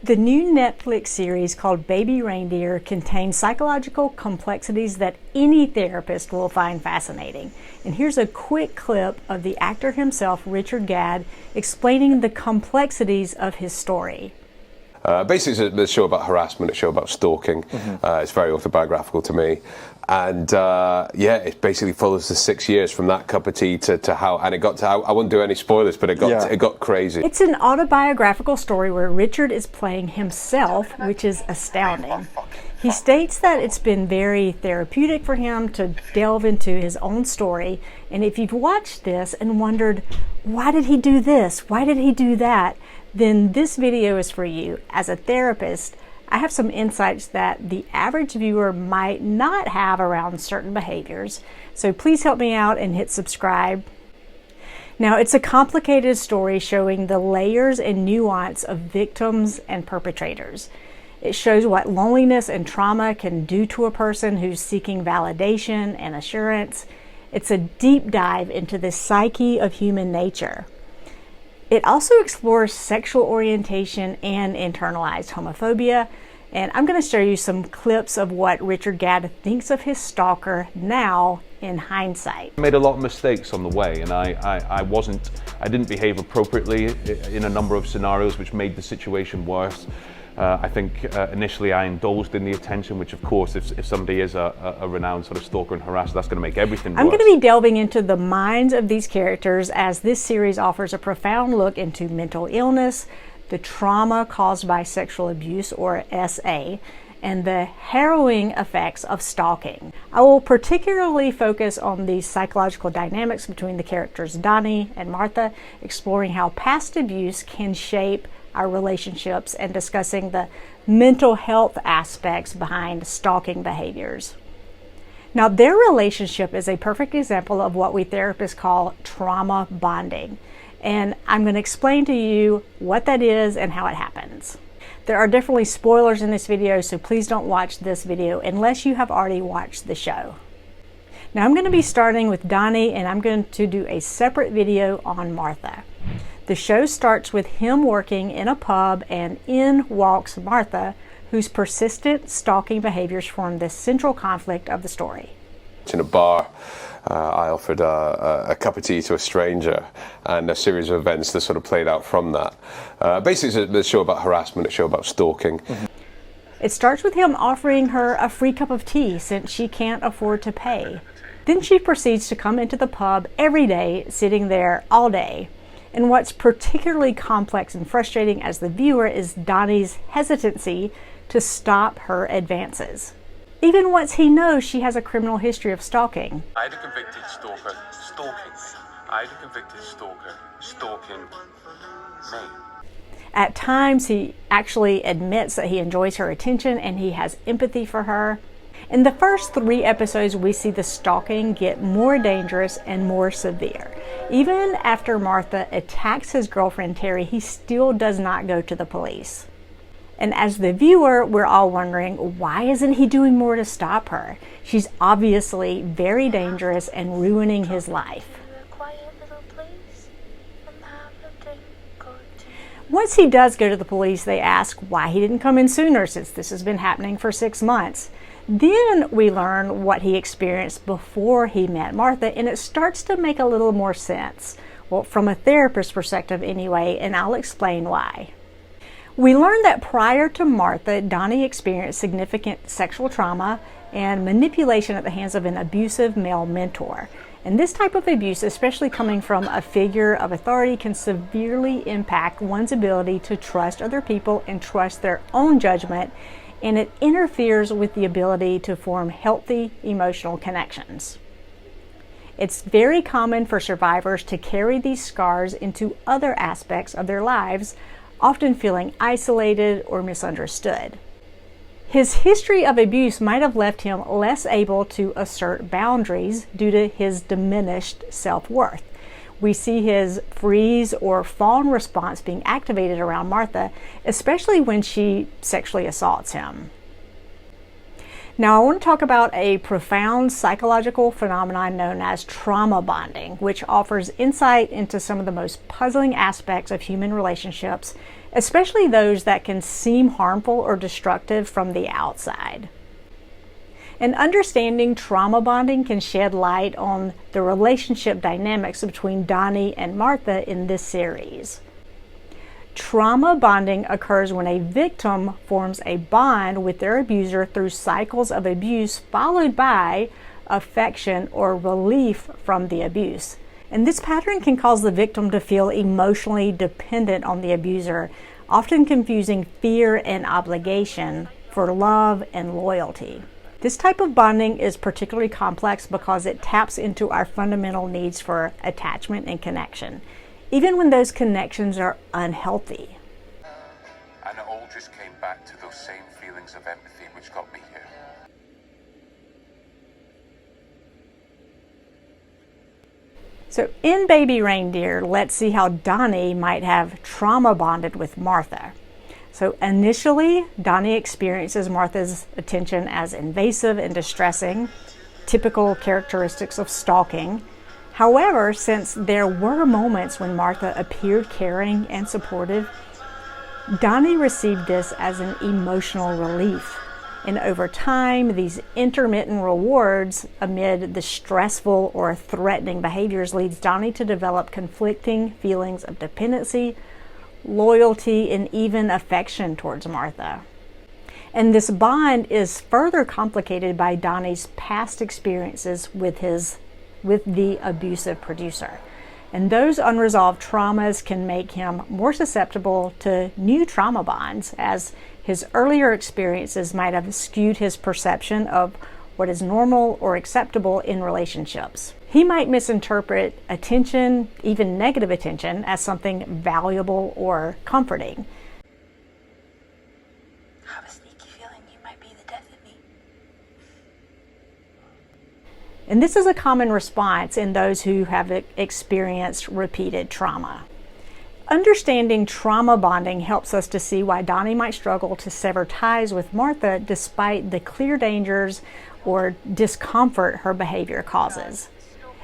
The new Netflix series called Babyreindeer contains psychological complexities that any therapist will find fascinating. And here's a quick clip of the actor himself, Richard Gadd, explaining the complexities of his story. Basically, it's a show about harassment, a show about stalking. It's very autobiographical to me. And yeah, it basically follows the 6 years from that cup of tea to how, and it got to, I won't do any spoilers, but it got crazy. It's an autobiographical story where Richard is playing himself, which is astounding. He states that it's been very therapeutic for him to delve into his own story. And if you've watched this and wondered, why did he do this? Why did he do that? Then this video is for you. As a therapist, I have some insights that the average viewer might not have around certain behaviors. So please help me out and hit subscribe. Now, it's a complicated story showing the layers and nuance of victims and perpetrators. It shows what loneliness and trauma can do to a person who's seeking validation and assurance. It's a deep dive into the psyche of human nature. It also explores sexual orientation and internalized homophobia. And I'm going to show you some clips of what Richard Gadd thinks of his stalker now in hindsight. I made a lot of mistakes on the way, and I didn't behave appropriately in a number of scenarios which made the situation worse. I think initially I indulged in the attention, which of course if somebody is a renowned sort of stalker and harasser, that's going to make everything worse. I'm going to be delving into the minds of these characters as this series offers a profound look into mental illness, the trauma caused by sexual abuse, or SA, and the harrowing effects of stalking. I will particularly focus on the psychological dynamics between the characters Donny and Martha, exploring how past abuse can shape our relationships and discussing the mental health aspects behind stalking behaviors. Now, their relationship is a perfect example of what we therapists call trauma bonding. And I'm going to explain to you what that is and how it happens. There are definitely spoilers in this video, so please don't watch this video unless you have already watched the show. Now, I'm going to be starting with Donny, and I'm going to do a separate video on Martha. The show starts with him working in a pub, and in walks Martha, whose persistent stalking behaviors form the central conflict of the story. In a bar, I offered a cup of tea to a stranger, and a series of events that sort of played out from that. Basically, it's a show about harassment, a show about stalking. It starts with him offering her a free cup of tea since she can't afford to pay. Then she proceeds to come into the pub every day, sitting there all day. And what's particularly complex and frustrating as the viewer is Donny's hesitancy to stop her advances, even once he knows she has a criminal history of stalking. I had a convicted stalker stalking me. I had a convicted stalker stalking me. At times, he actually admits that he enjoys her attention and he has empathy for her. In the first 3 episodes, we see the stalking get more dangerous and more severe. Even after Martha attacks his girlfriend Terry, he still does not go to the police. And as the viewer, we're all wondering, why isn't he doing more to stop her? She's obviously very dangerous and ruining his life. Once he does go to the police, they ask why he didn't come in sooner, since this has been happening for 6 months. Then we learn what he experienced before he met Martha, and it starts to make a little more sense. Well, from a therapist's perspective anyway, and I'll explain why. We learn that prior to Martha, Donny experienced significant sexual trauma and manipulation at the hands of an abusive male mentor. And this type of abuse, especially coming from a figure of authority, can severely impact one's ability to trust other people and trust their own judgment, and it interferes with the ability to form healthy emotional connections. It's very common for survivors to carry these scars into other aspects of their lives, often feeling isolated or misunderstood. His history of abuse might have left him less able to assert boundaries due to his diminished self-worth. We see his freeze or fawn response being activated around Martha, especially when she sexually assaults him. Now, I want to talk about a profound psychological phenomenon known as trauma bonding, which offers insight into some of the most puzzling aspects of human relationships especially those that can seem harmful or destructive from the outside. And understanding trauma bonding can shed light on the relationship dynamics between Donny and Martha in this series. Trauma bonding occurs when a victim forms a bond with their abuser through cycles of abuse followed by affection or relief from the abuse. And this pattern can cause the victim to feel emotionally dependent on the abuser, often confusing fear and obligation for love and loyalty. This type of bonding is particularly complex because it taps into our fundamental needs for attachment and connection, even when those connections are unhealthy. And it all just came back to those same feelings of empathy which got me here. So in Baby Reindeer, let's see how Donny might have trauma bonded with Martha. So initially, Donny experiences Martha's attention as invasive and distressing, typical characteristics of stalking. However, since there were moments when Martha appeared caring and supportive, Donny received this as an emotional relief. And over time, these intermittent rewards amid the stressful or threatening behaviors leads Donny to develop conflicting feelings of dependency, loyalty, and even affection towards Martha. And this bond is further complicated by Donny's past experiences with the abusive producer. And those unresolved traumas can make him more susceptible to new trauma bonds, as his earlier experiences might have skewed his perception of what is normal or acceptable in relationships. He might misinterpret attention, even negative attention, as something valuable or comforting. I have a sneaky feeling you might be the death of me. And this is a common response in those who have experienced repeated trauma. Understanding trauma bonding helps us to see why Donny might struggle to sever ties with Martha despite the clear dangers or discomfort her behavior causes.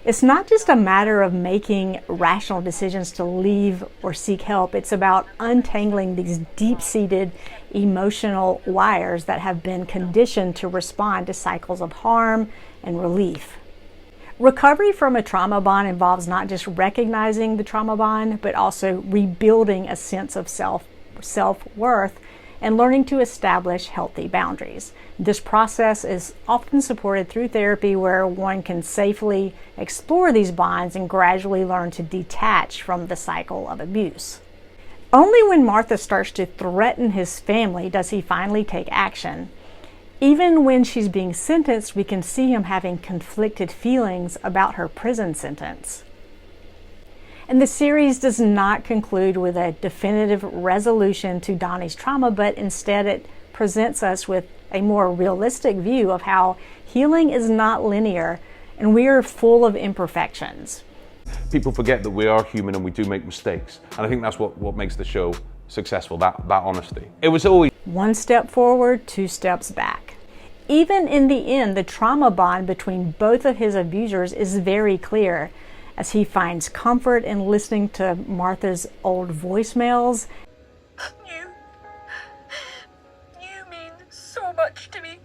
It's not just a matter of making rational decisions to leave or seek help. It's about untangling these deep-seated emotional wires that have been conditioned to respond to cycles of harm and relief. Recovery from a trauma bond involves not just recognizing the trauma bond, but also rebuilding a sense of self-worth and learning to establish healthy boundaries. This process is often supported through therapy, where one can safely explore these bonds and gradually learn to detach from the cycle of abuse. Only when Martha starts to threaten his family does he finally take action. Even when she's being sentenced, we can see him having conflicted feelings about her prison sentence. And the series does not conclude with a definitive resolution to Donny's trauma, but instead it presents us with a more realistic view of how healing is not linear and we are full of imperfections. People forget that we are human and we do make mistakes. And I think that's what makes the show successful, that honesty. It was always one step forward, two steps back. Even in the end, the trauma bond between both of his abusers is very clear, as he finds comfort in listening to Martha's old voicemails. You mean so much to me.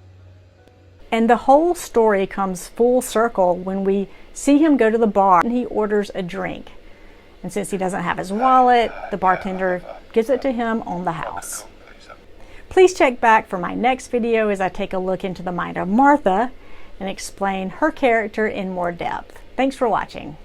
And the whole story comes full circle when we see him go to the bar and he orders a drink. And since he doesn't have his wallet, the bartender gives it to him on the house. Please check back for my next video as I take a look into the mind of Martha and explain her character in more depth. Thanks for watching.